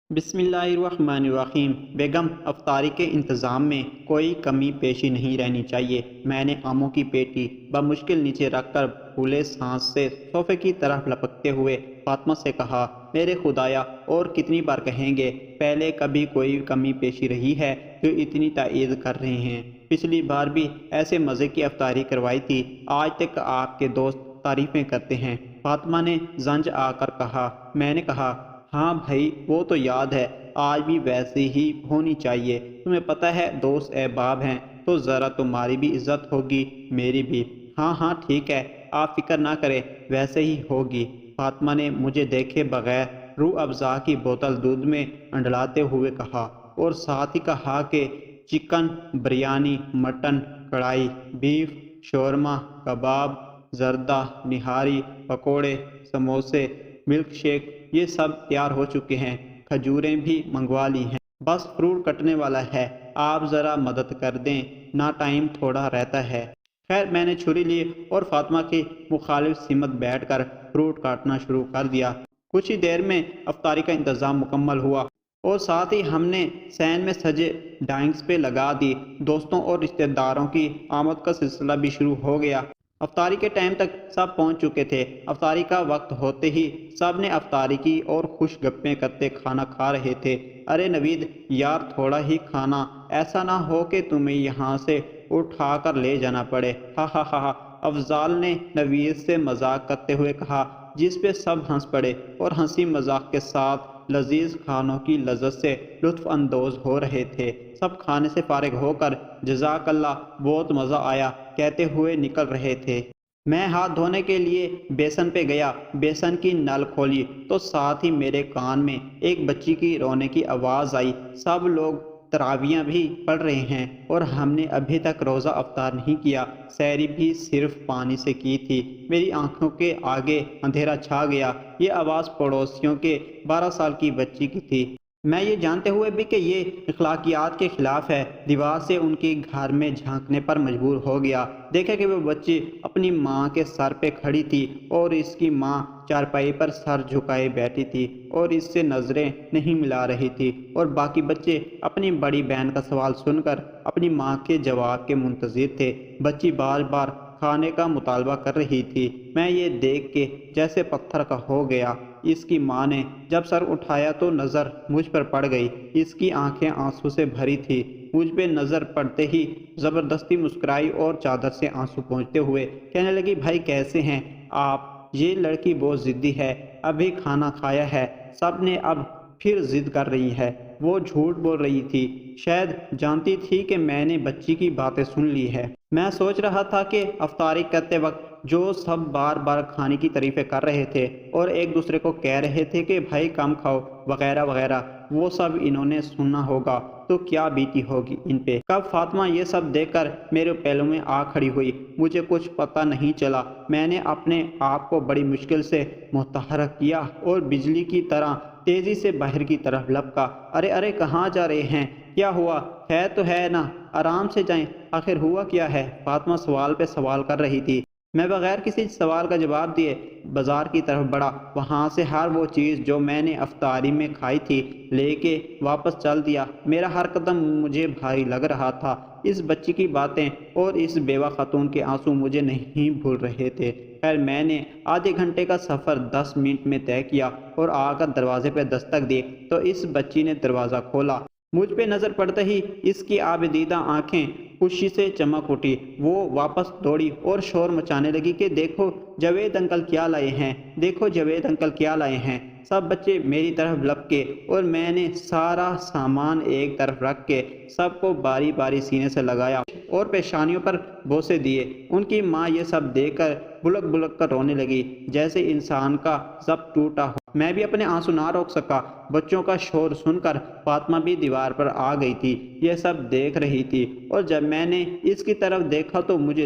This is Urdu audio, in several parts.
بسم اللہ الرحمن الرحیم۔ بیگم افطاری کے انتظام میں کوئی کمی پیشی نہیں رہنی چاہیے۔ میں نے آموں کی پیٹی بمشکل نیچے رکھ کر پھولے سانس سے صوفے کی طرف لپکتے ہوئے فاطمہ سے کہا، میرے خدایا، اور کتنی بار کہیں گے؟ پہلے کبھی کوئی کمی پیشی رہی ہے جو اتنی تائید کر رہے ہیں؟ پچھلی بار بھی ایسے مزے کی افطاری کروائی تھی، آج تک آپ کے دوست تعریفیں کرتے ہیں۔ فاطمہ نے زنج آ کر کہا۔ میں نے کہا، ہاں بھائی، وہ تو یاد ہے، آج بھی ویسے ہی ہونی چاہیے۔ تمہیں پتہ ہے دوست احباب ہیں تو ذرا تمہاری بھی عزت ہوگی، میری بھی۔ ہاں ہاں ٹھیک ہے، آپ فکر نہ کریں، ویسے ہی ہوگی۔ فاطمہ نے مجھے دیکھے بغیر روح افزا کی بوتل دودھ میں انڈلاتے ہوئے کہا، اور ساتھ ہی کہا کہ چکن بریانی، مٹن کڑھائی، بیف شورما، کباب، زردہ نہاری، پکوڑے، سموسے، ملک شیک، یہ سب تیار ہو چکے ہیں۔ کھجوریں بھی منگوا لی ہیں، بس فروٹ کٹنے والا ہے، آپ ذرا مدد کر دیں نا، ٹائم تھوڑا رہتا ہے۔ خیر، میں نے چھری لی اور فاطمہ کی مخالف سمت بیٹھ کر فروٹ کاٹنا شروع کر دیا۔ کچھ ہی دیر میں افطاری کا انتظام مکمل ہوا اور ساتھ ہی ہم نے سین میں سجے ڈائنگز پہ لگا دی۔ دوستوں اور رشتہ داروں کی آمد کا سلسلہ بھی شروع ہو گیا۔ افطاری کے ٹائم تک سب پہنچ چکے تھے۔ افطاری کا وقت ہوتے ہی سب نے افطاری کی اور خوش گپیں کرتے کھانا کھا رہے تھے۔ ارے نوید یار، تھوڑا ہی کھانا، ایسا نہ ہو کہ تمہیں یہاں سے اٹھا کر لے جانا پڑے۔ ہا ہا ہا ہا، افضال نے نوید سے مذاق کرتے ہوئے کہا، جس پہ سب ہنس پڑے اور ہنسی مذاق کے ساتھ لذیذ کھانوں کی لذت سے لطف اندوز ہو رہے تھے۔ سب کھانے سے فارغ ہو کر جزاک اللہ، بہت مزہ آیا کہتے ہوئے نکل رہے تھے۔ میں ہاتھ دھونے کے لیے بیسن پہ گیا، بیسن کی نل کھولی تو ساتھ ہی میرے کان میں ایک بچی کی رونے کی آواز آئی۔ سب لوگ تراویحیں بھی پڑھ رہے ہیں اور ہم نے ابھی تک روزہ افطار نہیں کیا، سحری بھی صرف پانی سے کی تھی۔ میری آنکھوں کے آگے اندھیرا چھا گیا۔ یہ آواز پڑوسیوں کے 12 سال کی بچی کی تھی۔ میں یہ جانتے ہوئے بھی کہ یہ اخلاقیات کے خلاف ہے، دیوار سے ان کے گھر میں جھانکنے پر مجبور ہو گیا۔ دیکھا کہ وہ بچی اپنی ماں کے سر پہ کھڑی تھی اور اس کی ماں چارپائی پر سر جھکائے بیٹھی تھی اور اس سے نظریں نہیں ملا رہی تھی، اور باقی بچے اپنی بڑی بہن کا سوال سن کر اپنی ماں کے جواب کے منتظر تھے۔ بچی بار بار کھانے کا مطالبہ کر رہی تھی۔ میں یہ دیکھ کے جیسے پتھر کا ہو گیا۔ اس کی ماں نے جب سر اٹھایا تو نظر مجھ پر پڑ گئی۔ اس کی آنکھیں آنسو سے بھری تھی۔ مجھ پہ نظر پڑتے ہی زبردستی مسکرائی اور چادر سے آنسو پونچھتے ہوئے کہنے لگی، بھائی کیسے ہیں آپ؟ یہ لڑکی بہت ضدی ہے، ابھی کھانا کھایا ہے، سب نے اب پھر ضد کر رہی ہے۔ وہ جھوٹ بول رہی تھی، شاید جانتی تھی کہ میں نے بچی کی باتیں سن لی ہے۔ میں سوچ رہا تھا کہ افطاری کرتے وقت جو سب بار بار کھانے کی تعریفیں کر رہے تھے اور ایک دوسرے کو کہہ رہے تھے کہ بھائی کم کھاؤ وغیرہ وغیرہ، وہ سب انہوں نے سننا ہوگا تو کیا بیتی ہوگی ان پہ۔ کب فاطمہ یہ سب دیکھ کر میرے پہلو میں آ کھڑی ہوئی، مجھے کچھ پتہ نہیں چلا۔ میں نے اپنے آپ کو بڑی مشکل سے متحرک کیا اور بجلی کی طرح تیزی سے باہر کی طرف لپکا۔ ارے ارے، کہاں جا رہے ہیں؟ کیا ہوا؟ خیر تو ہے نا؟ آرام سے جائیں، آخر ہوا کیا ہے؟ فاطمہ سوال پہ سوال کر رہی تھی۔ میں بغیر کسی سوال کا جواب دیے بازار کی طرف بڑھا۔ وہاں سے ہر وہ چیز جو میں نے افطاری میں کھائی تھی لے کے واپس چل دیا۔ میرا ہر قدم مجھے بھاری لگ رہا تھا۔ اس بچی کی باتیں اور اس بیوہ خاتون کے آنسو مجھے نہیں بھول رہے تھے۔ خیر، میں نے آدھے گھنٹے کا سفر 10 منٹ میں طے کیا اور آ کر دروازے پہ دستک دی تو اس بچی نے دروازہ کھولا۔ مجھ پہ نظر پڑتے ہی اس کی آبدیدہ آنکھیں خوشی سے چمک اٹھی۔ وہ واپس دوڑی اور شور مچانے لگی کہ دیکھو جاوید انکل کیا لائے ہیں، دیکھو جاوید انکل کیا لائے ہیں۔ سب بچے میری طرف لپکے اور میں نے سارا سامان ایک طرف رکھ کے سب کو باری باری سینے سے لگایا اور پیشانیوں پر بوسے دیے۔ ان کی ماں یہ سب دیکھ کر بلک بلک کر رونے لگی جیسے انسان کا ضبط ٹوٹا ہو۔ میں بھی اپنے آنسو نہ روک سکا۔ بچوں کا شور سن کر فاطمہ بھی دیوار پر آ گئی تھی، یہ سب دیکھ رہی تھی، اور جب میں نے اس کی طرف دیکھا تو مجھے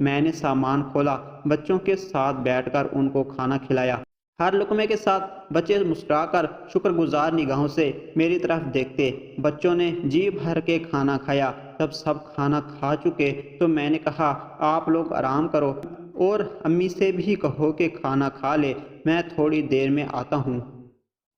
میں نے سامان کھولا، بچوں کے ساتھ بیٹھ کر ان کو کھانا کھلایا۔ ہر لقمے کے ساتھ بچے مسکرا کر شکر گزار نگاہوں سے میری طرف دیکھتے۔ بچوں نے جی بھر کے کھانا کھایا۔ جب سب کھانا کھا چکے تو میں نے کہا، آپ لوگ آرام کرو اور امی سے بھی کہو کہ کھانا کھا لے۔ میں تھوڑی دیر میں آتا ہوں۔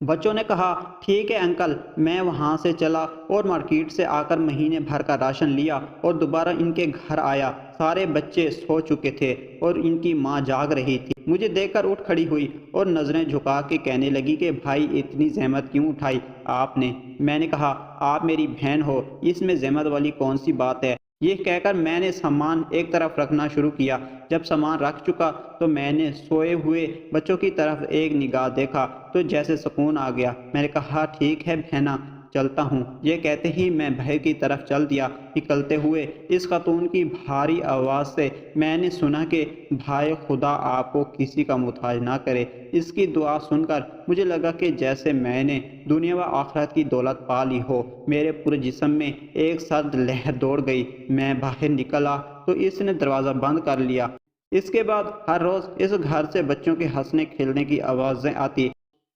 بچوں نے کہا ٹھیک ہے انکل۔ میں وہاں سے چلا اور مارکیٹ سے آ کر مہینے بھر کا راشن لیا اور دوبارہ ان کے گھر آیا۔ سارے بچے سو چکے تھے اور ان کی ماں جاگ رہی تھی۔ مجھے دیکھ کر اٹھ کھڑی ہوئی اور نظریں جھکا کے کہنے لگی کہ بھائی اتنی زحمت کیوں اٹھائی آپ نے؟ میں نے کہا آپ میری بہن ہو، اس میں زحمت والی کون سی بات ہے؟ یہ کہہ کر میں نے سامان ایک طرف رکھنا شروع کیا۔ جب سامان رکھ چکا تو میں نے سوئے ہوئے بچوں کی طرف ایک نگاہ دیکھا تو جیسے سکون آ گیا۔ میں نے کہا ٹھیک ہے بہنا، چلتا ہوں۔ یہ کہتے ہی میں باہر کی طرف چل دیا۔ نکلتے ہوئے اس خاتون کی بھاری آواز سے میں نے سنا کہ بھائی خدا آپ کو کسی کا محتاج نہ کرے۔ اس کی دعا سن کر مجھے لگا کہ جیسے میں نے دنیا و آخرت کی دولت پا لی ہو۔ میرے پورے جسم میں ایک سرد لہر دوڑ گئی۔ میں باہر نکلا تو اس نے دروازہ بند کر لیا۔ اس کے بعد ہر روز اس گھر سے بچوں کے ہنسنے کھیلنے کی آوازیں آتی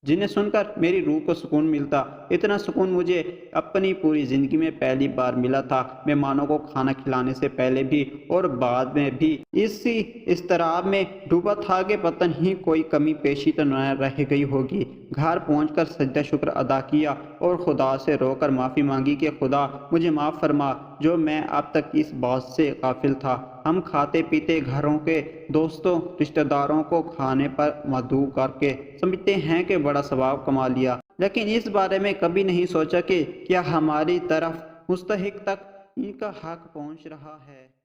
جنہیں سن کر میری روح کو سکون ملتا۔ اتنا سکون مجھے اپنی پوری زندگی میں پہلی بار ملا تھا۔ مہمانوں کو کھانا کھلانے سے پہلے بھی اور بعد میں بھی اسی اضطراب میں ڈوبا تھا کہ پتہ نہیں کوئی کمی پیشی تو نہ رہ گئی ہوگی۔ گھر پہنچ کر سجدہ شکر ادا کیا اور خدا سے رو کر معافی مانگی کہ خدا مجھے معاف فرما جو میں اب تک اس بات سے غافل تھا۔ ہم کھاتے پیتے گھروں کے دوستوں رشتہ داروں کو کھانے پر مدعو کر کے سمجھتے ہیں کہ بڑا ثواب کما لیا، لیکن اس بارے میں کبھی نہیں سوچا کہ کیا ہماری طرف مستحق تک ان کا حق پہنچ رہا ہے۔